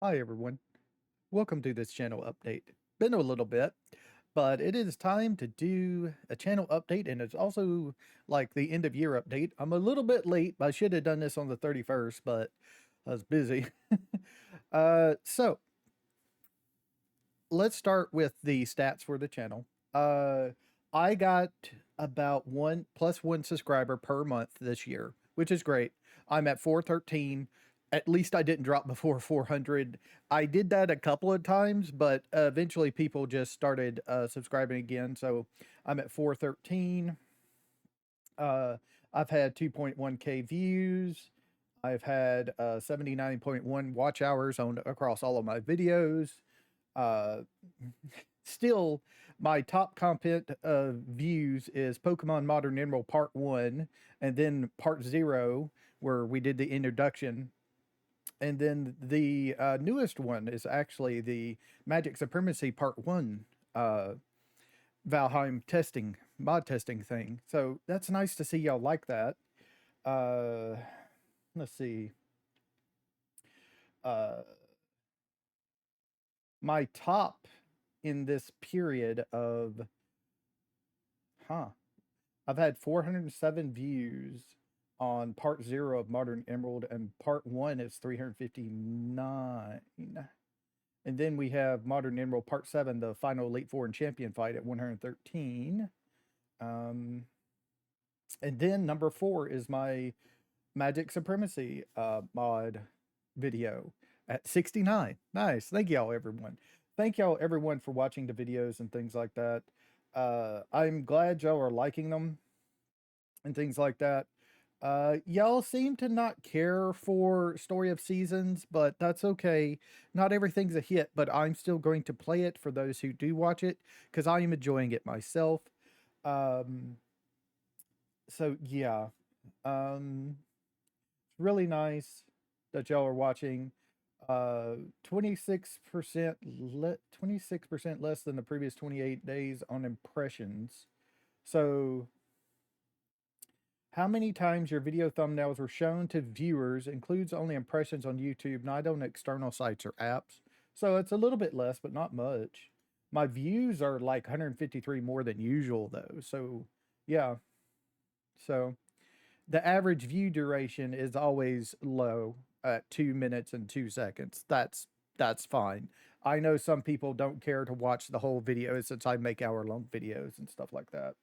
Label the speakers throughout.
Speaker 1: Hi everyone, welcome to this channel update. Been a little bit, but it is time to do a channel update, and it's also like the end of year update. I'm a little bit late. I should have done this on the 31st, but I was busy. So let's start with the stats for the channel. I got about one subscriber per month this year, which is great. I'm at 413. At least I didn't drop before 400. I did that a couple of times, but eventually people just started subscribing again. So I'm at 413. Uh, I've had 2.1K views. I've had 79.1 watch hours on across all of my videos. Uh, Still, my top content views is Pokemon Modern Emerald Part 1, and then Part 0, where we did the introduction. And then the newest one is actually the Magic Supremacy Part 1 Valheim testing, mod testing thing. So that's nice to see y'all like that. Uh, let's see. Uh, my top in this period of, huh, I've had 407 views on part 0 of Modern Emerald, and part 1 is 359. And then we have Modern Emerald Part 7, the final Elite Four and Champion fight at 113. Um, and then number 4 is my Magic Supremacy mod video at 69. Nice. Thank y'all, everyone. Thank y'all, everyone, for watching the videos and things like that. I'm glad y'all are liking them and things like that. Y'all seem to not care for Story of Seasons, but that's okay. Not everything's a hit, but I'm still going to play it for those who do watch it because I am enjoying it myself. Um, so yeah, it's really nice that y'all are watching. 26% 26% less than the previous 28 days on impressions. So how many times your video thumbnails were shown to viewers includes only impressions on YouTube, not on external sites or apps. So it's a little bit less, but not much. My views are like 153 more than usual though. So yeah. So the average view duration is always low at 2 minutes and 2 seconds. That's fine. I know some people don't care to watch the whole video since I make hour-long videos and stuff like that.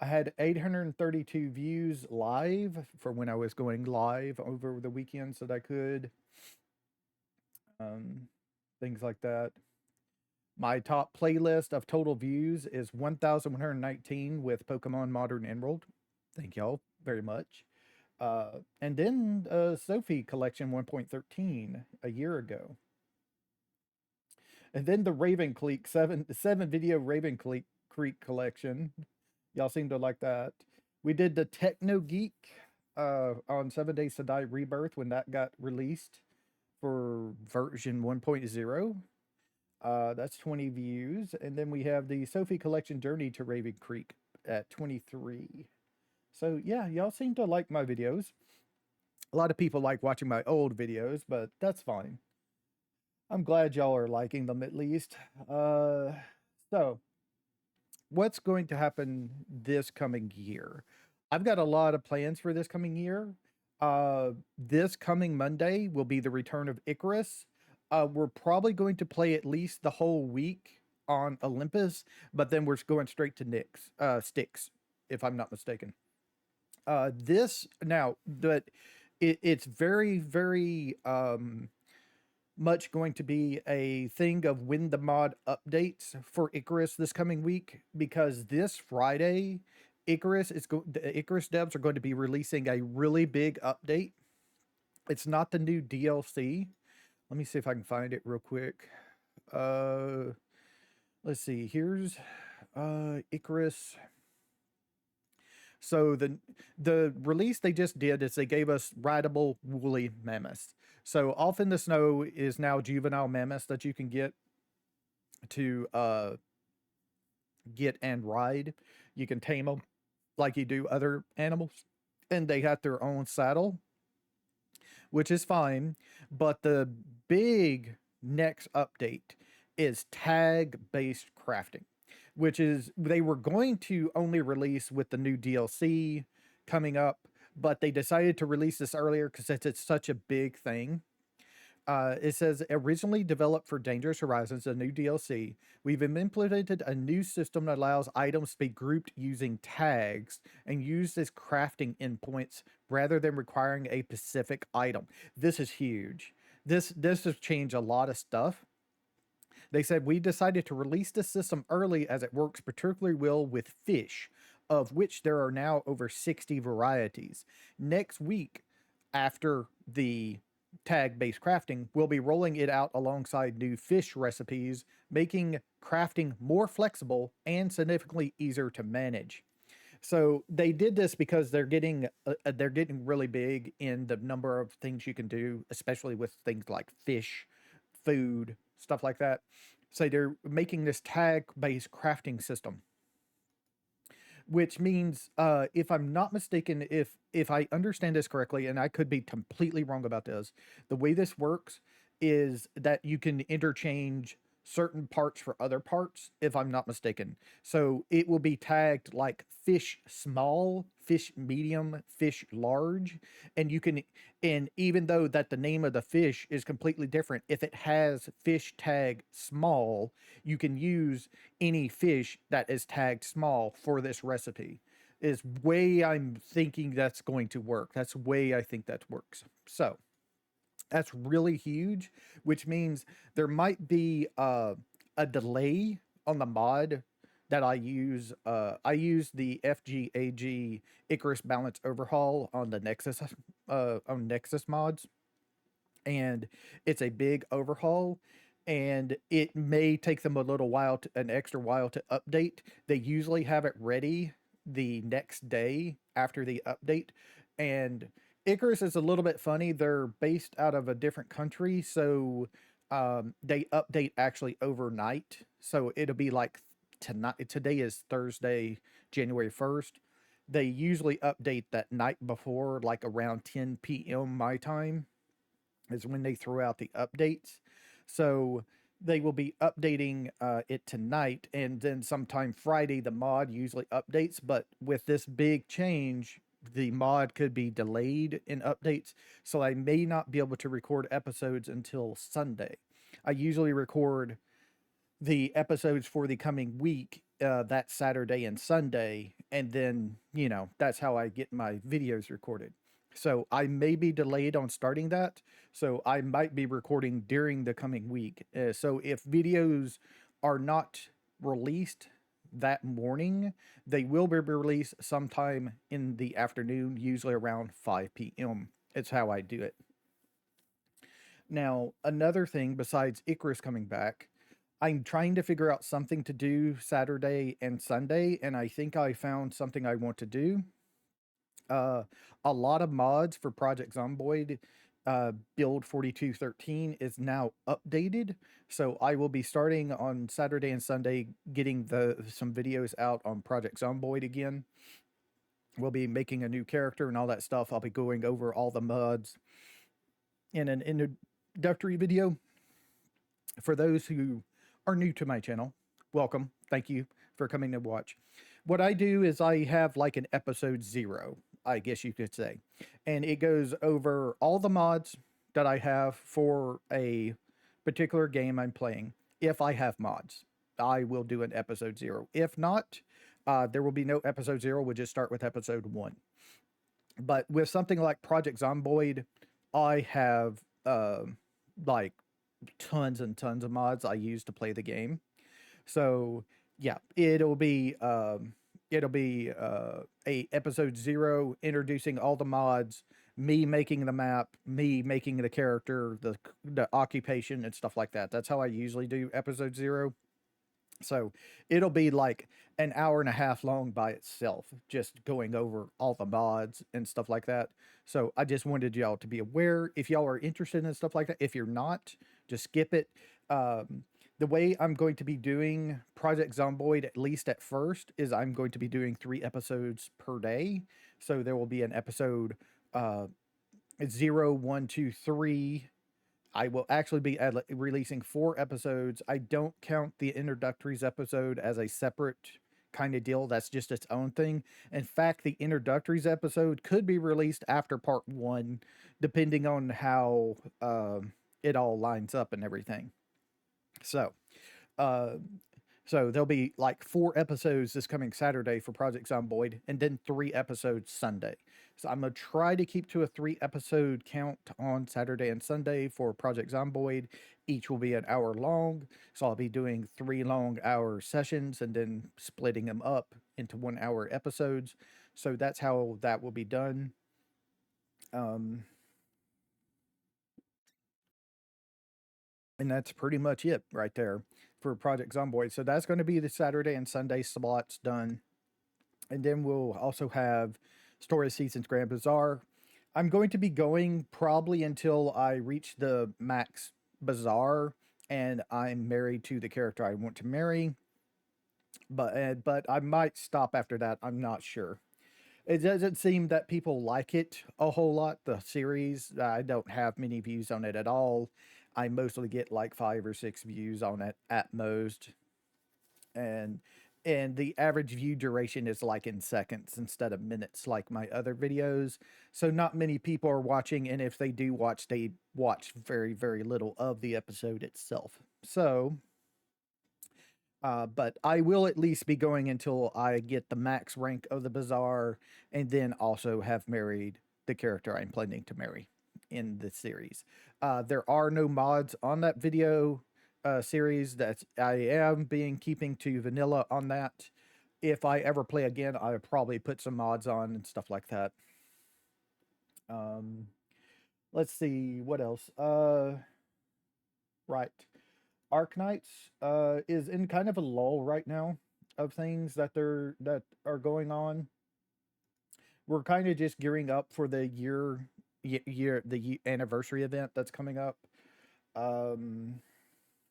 Speaker 1: I had 832 views live for when I was going live over the weekends that I could. Um, Things like that. My top playlist of total views is 1,119 with Pokemon Modern Emerald. Thank y'all very much. And then Sophie Collection 1.13 a year ago. And then the Raven Creek seven video Raven Creek collection. Y'all seem to like that. We did the Techno Geek on 7 Days to Die Rebirth when that got released for version 1.0. That's 20 views. And then we have the Sophie Collection Journey to Raven Creek at 23. So yeah, y'all seem to like my videos. A lot of people like watching my old videos, but that's fine. I'm glad y'all are liking them at least. So what's going to happen this coming year? I've got a lot of plans for this coming year. This coming Monday will be the return of Icarus. We're probably going to play at least the whole week on Olympus, but then we're going straight to Styx, if I'm not mistaken. This now that it's very, very much going to be a thing of when the mod updates for Icarus this coming week, because this Friday, the Icarus devs are going to be releasing a really big update. It's not the new DLC. Let me see if I can find it real quick. Uh, let's see. Here's Icarus. So the release they just did is they gave us rideable woolly mammoths. So Off in the Snow is now juvenile mammoths that you can to get and ride. You can tame them like you do other animals, and they got their own saddle. which is fine. But the big next update is tag based crafting, which is they were going to only release with the new DLC coming up, but they decided to release this earlier because it's such a big thing. It says originally developed for Dangerous Horizons, a new DLC. We've implemented a new system that allows items to be grouped using tags and used as crafting endpoints rather than requiring a specific item. This is huge. This has changed a lot of stuff. They said we decided to release this system early as it works particularly well with fish, of which there are now over 60 varieties. Next week, after the tag based crafting, we'll be rolling it out alongside new fish recipes, making crafting more flexible and significantly easier to manage. So they did this because they're getting really big in the number of things you can do, especially with things like fish, food, stuff like that. So they're making this tag based crafting system, which means, if I'm not mistaken, if I understand this correctly, and I could be completely wrong about this, the way this works is that you can interchange certain parts for other parts, if I'm not mistaken. So it will be tagged like fish small, fish medium, fish large, and you can, and even though that the name of the fish is completely different, if it has fish tag small, you can use any fish that is tagged small for this recipe. Is way I'm thinking that's going to work. That's way I think that works. So that's really huge, which means there might be a delay on the mod that I use. I use the FGAG Icarus Balance Overhaul on the Nexus, on Nexus mods, and it's a big overhaul, and it may take them a little while, an extra while to update. They usually have it ready the next day after the update, and Icarus is a little bit funny. They're based out of a different country, so they update actually overnight. So it'll be like tonight. Today is Thursday, January 1st. They usually update that night before, like around 10 p.m. my time is when they throw out the updates. So they will be updating it tonight, and then sometime Friday the mod usually updates. But with this big change, the mod could be delayed in updates, so I may not be able to record episodes until Sunday. I usually record the episodes for the coming week that Saturday and Sunday, and then, that's how I get my videos recorded. So I may be delayed on starting that, so I might be recording during the coming week. So if videos are not released that morning, they will be released sometime in the afternoon, usually around 5 p.m. It's how I do it. Now, another thing besides Icarus coming back, I'm trying to figure out something to do Saturday and Sunday, and I think I found something I want to do. Uh, a lot of mods for Project Zomboid, build 4213 is now updated, so I will be starting on Saturday and Sunday getting the some videos out on Project Zomboid again. We'll be making a new character and all that stuff. I'll be going over all the mods in an introductory video. For those who are new to my channel, welcome. Thank you for coming to watch. What I do is I have like an episode 0, I guess you could say, and it goes over all the mods that I have for a particular game I'm playing. If I have mods, I will do an episode 0. If not, there will be no episode 0. We'll just start with episode 1. But with something like Project Zomboid, I have like tons and tons of mods I use to play the game. So yeah, it'll be a episode 0 introducing all the mods, me making the map, me making the character, the occupation and stuff like that. That's how I usually do episode 0. So it'll be like an hour and a half long by itself, just going over all the mods and stuff like that. So I just wanted y'all to be aware if y'all are interested in stuff like that. If you're not, just skip it. The way I'm going to be doing Project Zomboid, at least at first, is I'm going to be doing 3 episodes per day. So there will be an episode It's 0123. I will actually be releasing 4 episodes. I don't count the introductories episode as a separate kind of deal. That's just its own thing. In fact, the introductories episode could be released after part 1, depending on how it all lines up and everything. So, uh, so there'll be like 4 episodes this coming Saturday for Project Zomboid, and then 3 episodes Sunday. So I'm gonna try to keep to a 3 episode count on Saturday and Sunday for Project Zomboid. Each will be an hour long, so I'll be doing 3 long hour sessions and then splitting them up into 1 hour episodes. So that's how that will be done. Um, and that's pretty much it right there for Project Zomboid. So that's going to be the Saturday and Sunday slots done. And then we'll also have Story of Seasons Grand Bazaar. I'm going to be going probably until I reach the max bazaar and I'm married to the character I want to marry. But I might stop after that. I'm not sure. It doesn't seem that people like it a whole lot. The series, I don't have many views on it at all. I mostly get like 5 or 6 views on it at most, and the average view duration is like in seconds instead of minutes like my other videos. So not many people are watching, and if they do watch, they watch very, very little of the episode itself. So but I will at least be going until I get the max rank of the bazaar, and then also have married the character I'm planning to marry in the series. There are no mods on that video series. That I am being keeping to vanilla on that. If I ever play again, I'll probably put some mods on and stuff like that. Um, let's see what else. Right. Arknights is in kind of a lull right now of things that are going on. We're kind of just gearing up for the anniversary event that's coming up. Um,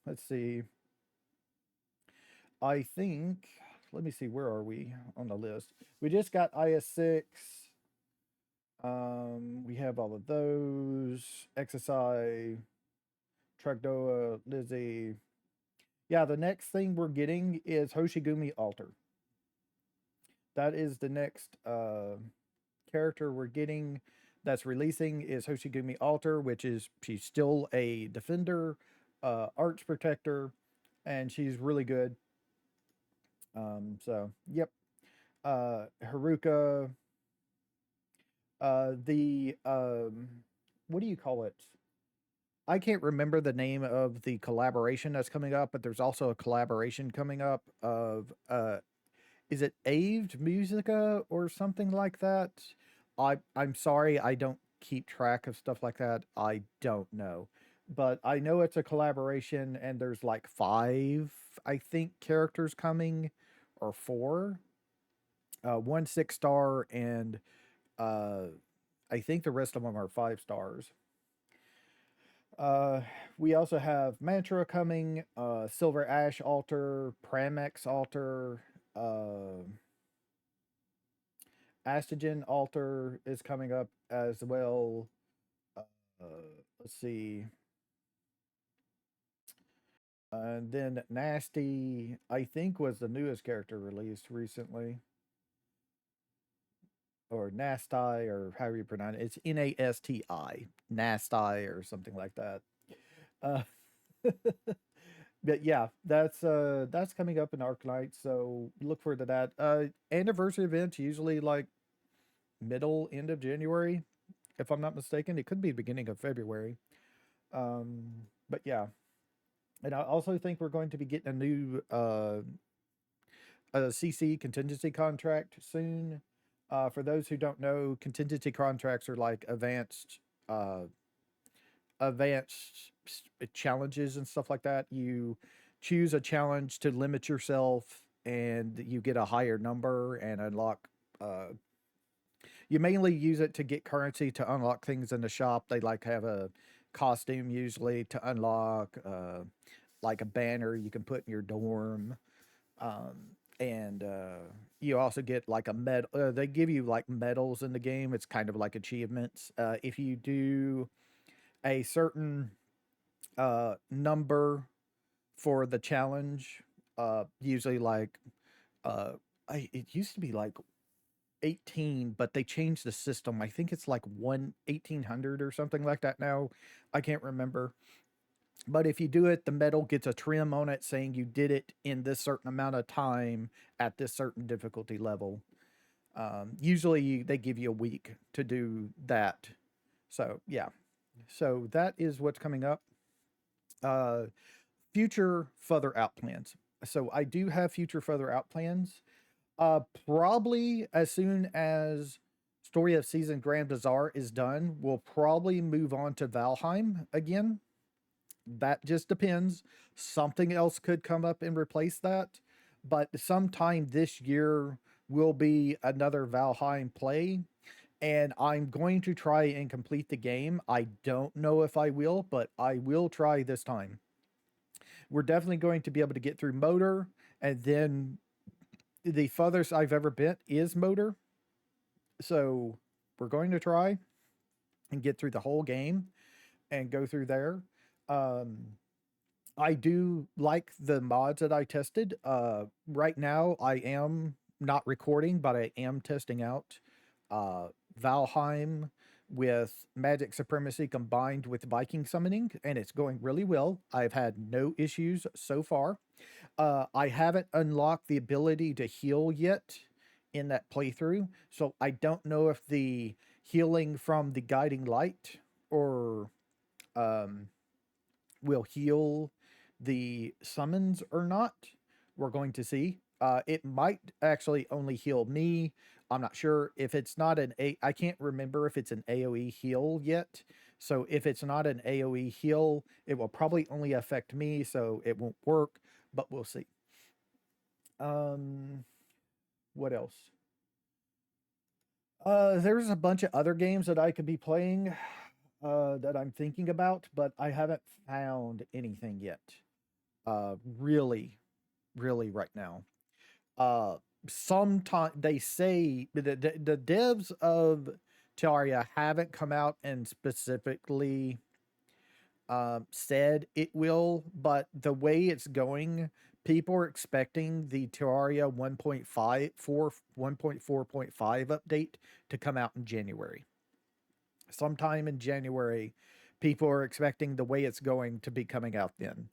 Speaker 1: let's see. I think let me see, where are we on the list? We just got IS6. We have all of those. XSI, Tragdoa, Lizzie. Yeah, the next thing we're getting is Hoshigumi Alter. That is the next character we're getting that's releasing is Hoshigumi Alter, which is she's still a defender, arch protector, and she's really good. So yep. Haruka, the what do you call it? I can't remember the name of the collaboration that's coming up, but there's also a collaboration coming up of is it Aved Musica or something like that? I'm sorry, I don't keep track of stuff like that. I don't know. But I know it's a collaboration and there's like 5, I think, characters coming, or 4. One 6-star, and uh I think the rest of them are 5 stars. Uh, we also have Mantra coming, Silver Ash Altar, Pramex Altar, Astagen Altar is coming up as well. Uh, let's see. And then Nasty, I think, was the newest character released recently. Or Nasty, or however you pronounce it. It's Nasti, Nasty, or something like that. Uh, but yeah, that's coming up in Arknight, so look forward to that. Anniversary events usually like middle end of January, if I'm not mistaken. It could be beginning of February. But yeah, and I also think we're going to be getting a new a CC contingency contract soon. For those who don't know, contingency contracts are like uh, advanced challenges and stuff like that. You choose a challenge to limit yourself, and you get a higher number and unlock. You mainly use it to get currency to unlock things in the shop. They like have a costume usually to unlock, like a banner you can put in your dorm, and You also get like a med. They give you like medals in the game. It's kind of like achievements. If you do a certain number for the challenge, usually like it used to be like 18, but they changed the system. I think it's like 1800 or something like that now. I can't remember. But if you do it, the medal gets a trim on it saying you did it in this certain amount of time at this certain difficulty level. Usually they give you a week to do that. So, yeah. So that is what's coming up. Uh, future further out plans. So I do have future further out plans. Probably as soon as Story of Season Grand Bazaar is done, we'll probably move on to Valheim again. That just depends. Something else could come up and replace that, but sometime this year will be another Valheim play, and I'm going to try and complete the game. I don't know if I will, but I will try this time. We're definitely going to be able to get through Motor, and then the furthest I've ever been is Motor. So we're going to try and get through the whole game and go through there. Um, I do like the mods that I tested. Right now, I am not recording, but I am testing out uh, Valheim with Magic Supremacy combined with Viking Summoning, and it's going really well. I've had no issues so far. I haven't unlocked the ability to heal yet in that playthrough, so I don't know if the healing from the Guiding Light or um, will heal the summons or not. We're going to see. It might actually only heal me. I'm not sure if it's not I can't remember if it's an AoE heal yet. So if it's not an AoE heal, it will probably only affect me, so it won't work. But we'll see. Um, what else? There's a bunch of other games that I could be playing that I'm thinking about, but I haven't found anything yet. Really, really right now. Uh, Sometime they say the devs of Terraria haven't come out and specifically said it will, but the way it's going, people are expecting the Terraria 1.4.5 update to come out in January. Sometime in January, people are expecting the way it's going to be coming out then.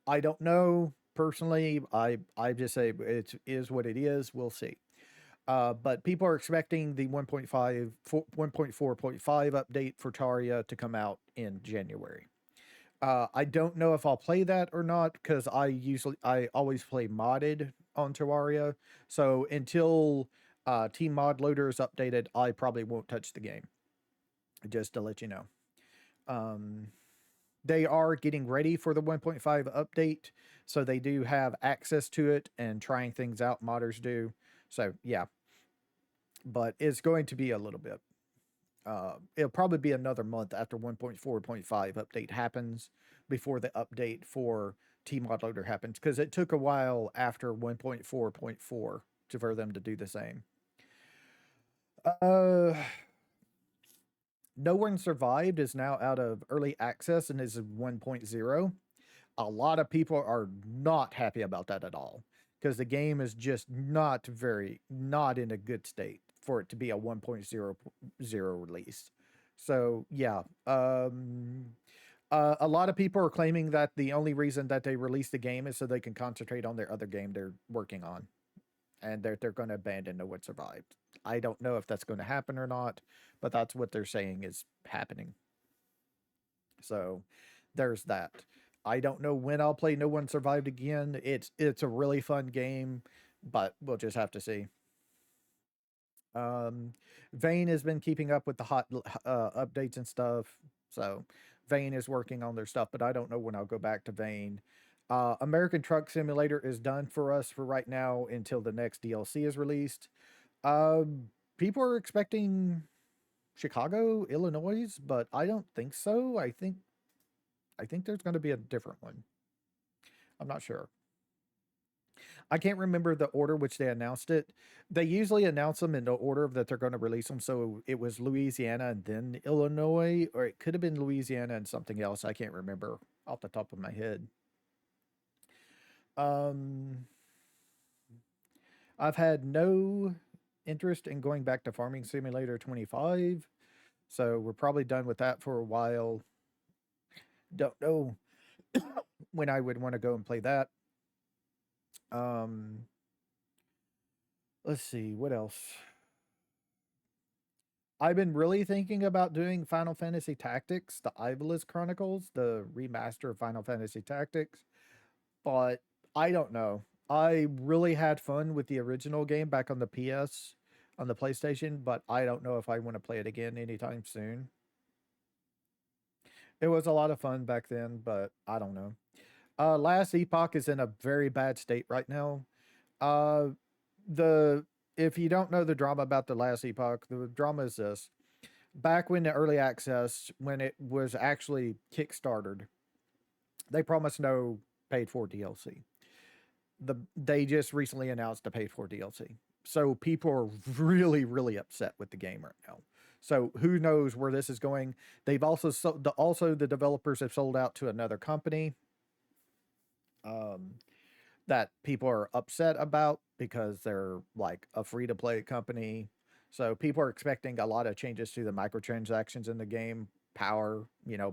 Speaker 1: I don't know personally. I just say it is what it is. We'll see. But people are expecting the 1.4.5 update for Terraria to come out in January. I don't know if I'll play that or not because I always play modded on Terraria. So until Team Mod Loader is updated, I probably won't touch the game. Just to let you know. Um, they are getting ready for the 1.5 update, so they do have access to it and trying things out. Modders do. So yeah, but it's going to be a little bit. It'll probably be another month after 1.4.5 update happens before the update for Tmod Loader happens because it took a while after 1.4.4 for them to do the same. Uh, No One Survived is now out of early access and is 1.0. A lot of people are not happy about that at all because the game is just not in a good state for it to be a 1.0 release. So yeah, a lot of people are claiming that the only reason that they released the game is so they can concentrate on their other game they're working on, and they're going to abandon No One Survived. I don't know if that's going to happen or not, but that's what they're saying is happening. So there's that. I don't know when I'll play No One Survived again. It's a really fun game, but we'll just have to see. Um, Vane has been keeping up with the hot updates and stuff. So Vane is working on their stuff, but I don't know when I'll go back to Vane. American Truck Simulator is done for us for right now until the next DLC is released. People are expecting Chicago, Illinois, but I don't think so. I think there's going to be a different one. I'm not sure. I can't remember the order which they announced it. They usually announce them in the order that they're going to release them. So it was Louisiana and then Illinois, or it could have been Louisiana and something else. I can't remember off the top of my head. Um, I've had no interest in going back to Farming Simulator 25. So we're probably done with that for a while. Don't know when I would want to go and play that. Um, let's see, what else? I've been really thinking about doing Final Fantasy Tactics, the Ivalice Chronicles, the remaster of Final Fantasy Tactics, but I don't know. I really had fun with the original game back on the PS, on the PlayStation, but I don't know if I want to play it again anytime soon. It was a lot of fun back then, but I don't know. Last Epoch is in a very bad state right now. Uh, the if you don't know the drama about the Last Epoch, the drama is this: back when the early access, when it was actually kickstarted, they promised no paid for DLC. They just recently announced a paid for DLC, so people are really upset with the game right now. So who knows where this is going? They've also the developers have sold out to another company. Um, that people are upset about because they're like a free to play company. So people are expecting a lot of changes to the microtransactions in the game, power,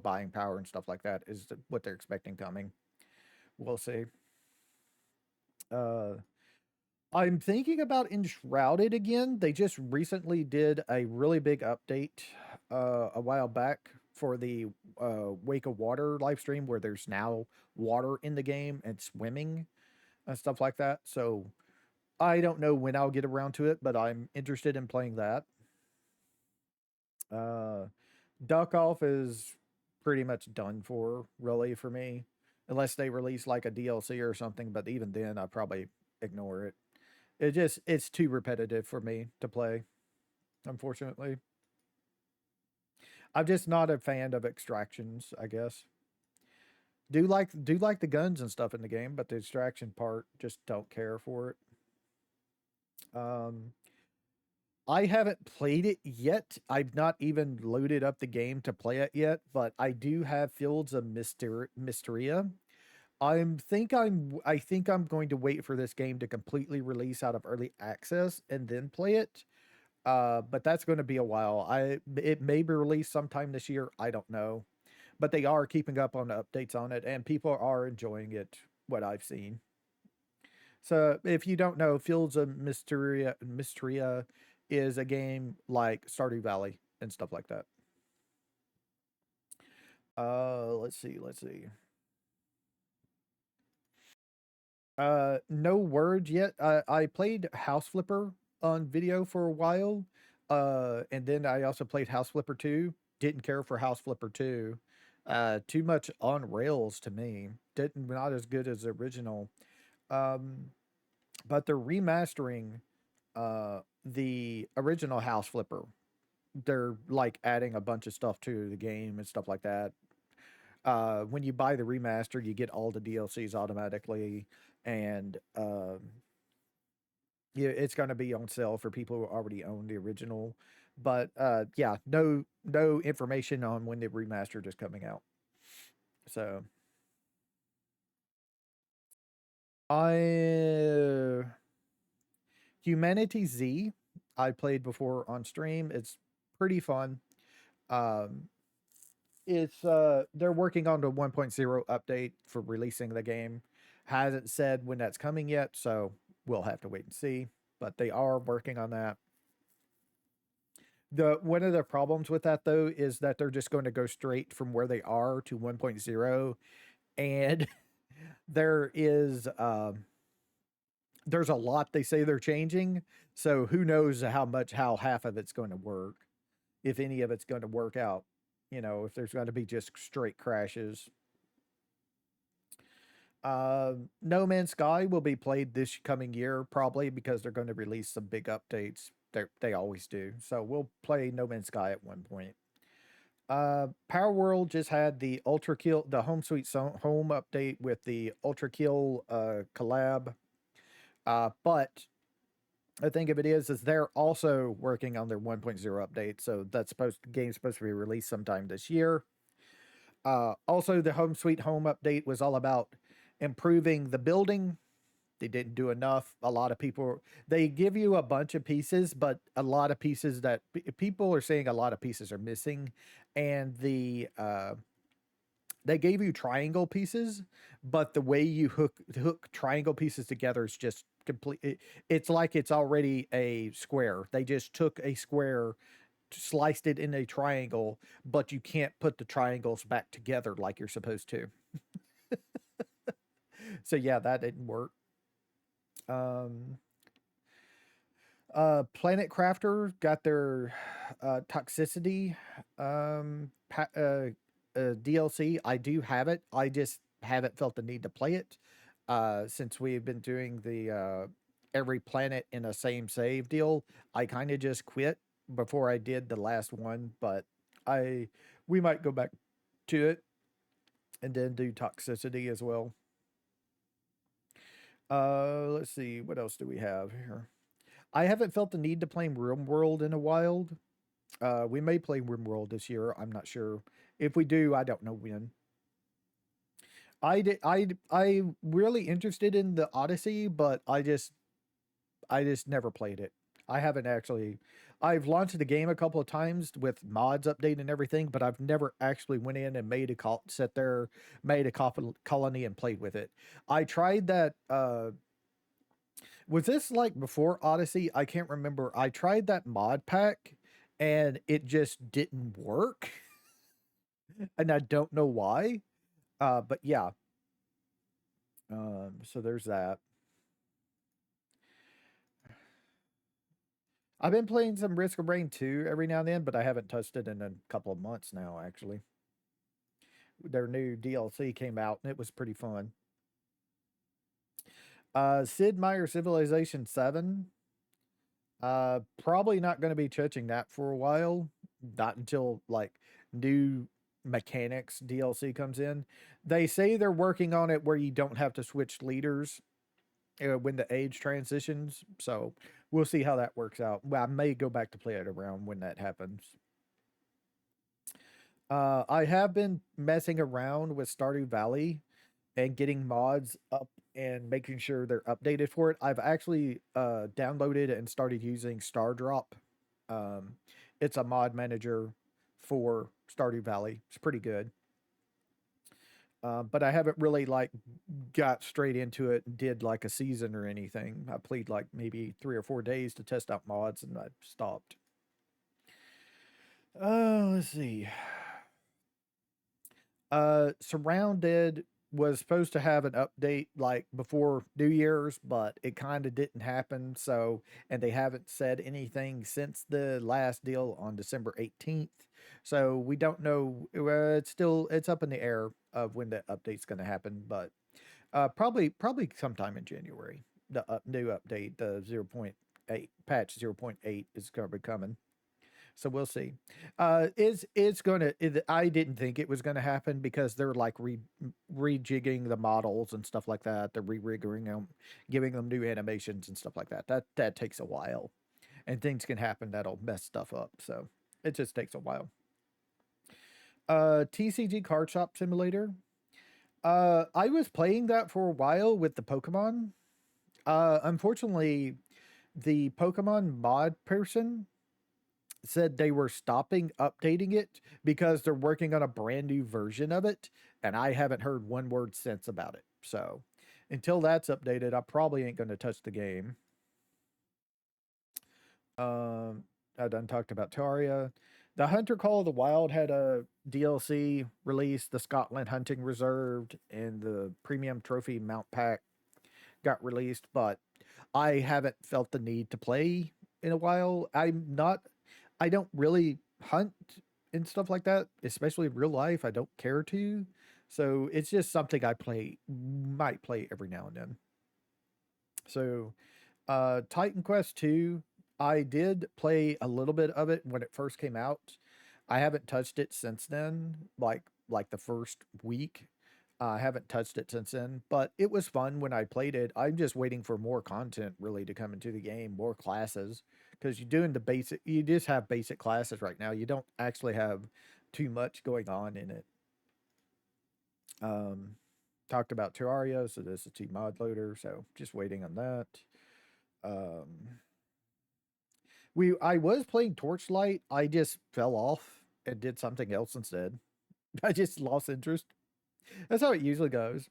Speaker 1: buying power and stuff like that is what they're expecting coming. We'll see. Uh, I'm thinking about Enshrouded again. They just recently did a really big update a while back for the Wake of Water live stream where there's now water in the game and swimming and stuff like that. So I don't know when I'll get around to it, but I'm interested in playing that. Uh, Duck Off is pretty much done for, really, for me, unless they release like a DLC or something. But even then, I probably ignore it. It's too repetitive for me to play. Unfortunately, I'm just not a fan of extractions. I guess do like the guns and stuff in the game, but the extraction part just don't care for it. Um, I haven't played it yet. I've not even loaded up the game to play it yet, but I do have Fields of Mysteria. I think I'm going to wait for this game to completely release out of early access and then play it. But that's going to be a while. It may be released sometime this year. I don't know, but they are keeping up on the updates on it, and people are enjoying it. What I've seen. So if you don't know, Fields of Mysteria is a game like Stardew Valley and stuff like that. Let's see, let's see. No word yet. I played House Flipper on video for a while. And then I also played House Flipper 2. Didn't care for House Flipper 2. Too much on rails to me. Didn't Not as good as the original. Um, but they're remastering the original House Flipper. They're like adding a bunch of stuff to the game and stuff like that. When you buy the remaster, you get all the DLCs automatically, and yeah, it's going to be on sale for people who already own the original. But yeah, no information on when the remastered is coming out. So I Humanity Z I played before on stream. It's pretty fun. Um, it's they're working on the 1.0 update for releasing the game. Hasn't said when that's coming yet, so we'll have to wait and see. But they are working on that. The One of the problems with that though is that they're just going to go straight from where they are to 1.0, and there is there's a lot they say they're changing. So who knows how half of it's going to work, if any of it's going to work out. If there's going to be just straight crashes. No Man's Sky will be played this coming year, probably because they're going to release some big updates. They always do. So we'll play No Man's Sky at one point. Power World just had the Ultra Kill, the Home Sweet Home update with the Ultra Kill collab. But the thing of it is they're also working on their 1.0 update, so game's supposed to be released sometime this year. Also, the Home Sweet Home update was all about improving the building. They didn't do enough. A lot of people, they give you a bunch of pieces, but a lot of pieces that people are saying a lot of pieces are missing, and they gave you triangle pieces, but the way you hook triangle pieces together is just it's like it's already a square. They just took a square, sliced it in a triangle, but you can't put the triangles back together like you're supposed to. So yeah, that didn't work. Um, Planet Crafter got their toxicity DLC. I do have it. I just haven't felt the need to play it since we've been doing the every planet in a same save deal. I kind of just quit before I did the last one, but I we might go back to it and then do toxicity as well. Let's see, what else do we have here? I haven't felt the need to play RimWorld in a while. We may play RimWorld this year. I'm not sure. If we do, I don't know when. I really interested in the Odyssey, but I just never played it. I haven't actually. I've launched the game a couple of times with mods update and everything, but I've never actually went in and sat there, made a colony and played with it. I tried that. Was this like before Odyssey? I can't remember. I tried that mod pack, and it just didn't work, and I don't know why. But yeah. So there's that. I've been playing some Risk of Rain 2 every now and then, but I haven't touched it in a couple of months now, actually. Their new DLC came out and it was pretty fun. Sid Meier Civilization 7. Probably not going to be touching that for a while. Not until like new mechanics DLC comes in. They say they're working on it where you don't have to switch leaders when the age transitions. So we'll see how that works out. Well, I may go back to play it around when that happens. I have been messing around with Stardew Valley and getting mods up and making sure they're updated for it. I've actually downloaded and started using Stardrop. Um, it's a mod manager for Stardew Valley. It's pretty good. But I haven't really like got straight into it and did like a season or anything. I played like maybe 3 or 4 days to test out mods and I stopped. Let's see. Surrounded was supposed to have an update like before New Year's, but it kind of didn't happen. So, and they haven't said anything since the last deal on December 18th. So we don't know. It's up in the air of when the update's going to happen, but probably sometime in January. The new update, the 0.8 patch 0.8 is going to be coming. So we'll see. It's gonna? I didn't think it was gonna happen because they're like rejigging the models and stuff like that. They're re-rigging them, giving them new animations and stuff like that. That takes a while, and things can happen that'll mess stuff up. So it just takes a while. TCG Card Shop Simulator. I was playing that for a while with the Pokemon. Unfortunately, the Pokemon mod person said they were stopping updating it because they're working on a brand new version of it, and I haven't heard one word since about it. So until that's updated, I probably ain't going to touch the game. I done talked about Taria. The Hunter Call of the Wild had a DLC release, the Scotland Hunting Reserved and the Premium Trophy Mount Pack got released, but I haven't felt the need to play in a while. I don't really hunt and stuff like that, especially in real life. I don't care to. So it's just something might play every now and then. So, Titan Quest 2, I did play a little bit of it when it first came out. I haven't touched it since then, like the first week. I haven't touched it since then, but it was fun when I played it. I'm just waiting for more content really to come into the game, more classes, because you're doing the basic. You just have basic classes right now. You don't actually have too much going on in it. Um, Talked about Terraria, so this is T mod loader. So just waiting on that. Um, I was playing Torchlight. I just fell off and did something else instead. I just lost interest. That's how it usually goes.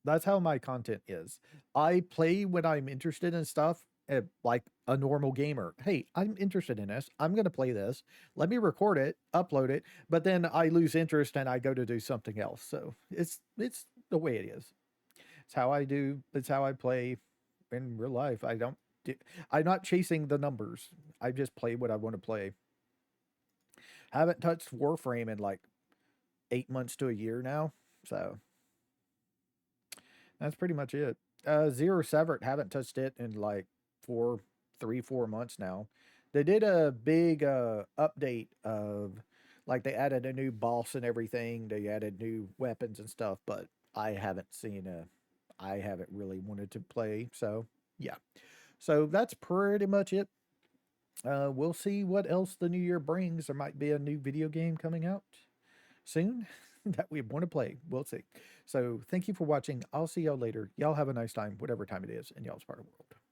Speaker 1: That's how my content is. I play when I'm interested in stuff, like a normal gamer. Hey, I'm interested in this. I'm going to play this. Let me record it, upload it, but then I lose interest and I go to do something else. So it's the way it is. It's how I do. It's how I play in real life. I'm not chasing the numbers. I just play what I want to play. Haven't touched Warframe in like 8 months to a year now. So that's pretty much it. Zero Severed, haven't touched it in like 4 months now. They did a big update of like they added a new boss and everything. They added new weapons and stuff, but I haven't really wanted to play. So yeah. So that's pretty much it. We'll see what else the new year brings. There might be a new video game coming out soon that we want to play. We'll see. So thank you for watching. I'll see y'all later. Y'all have a nice time, whatever time it is in y'all's part of the world.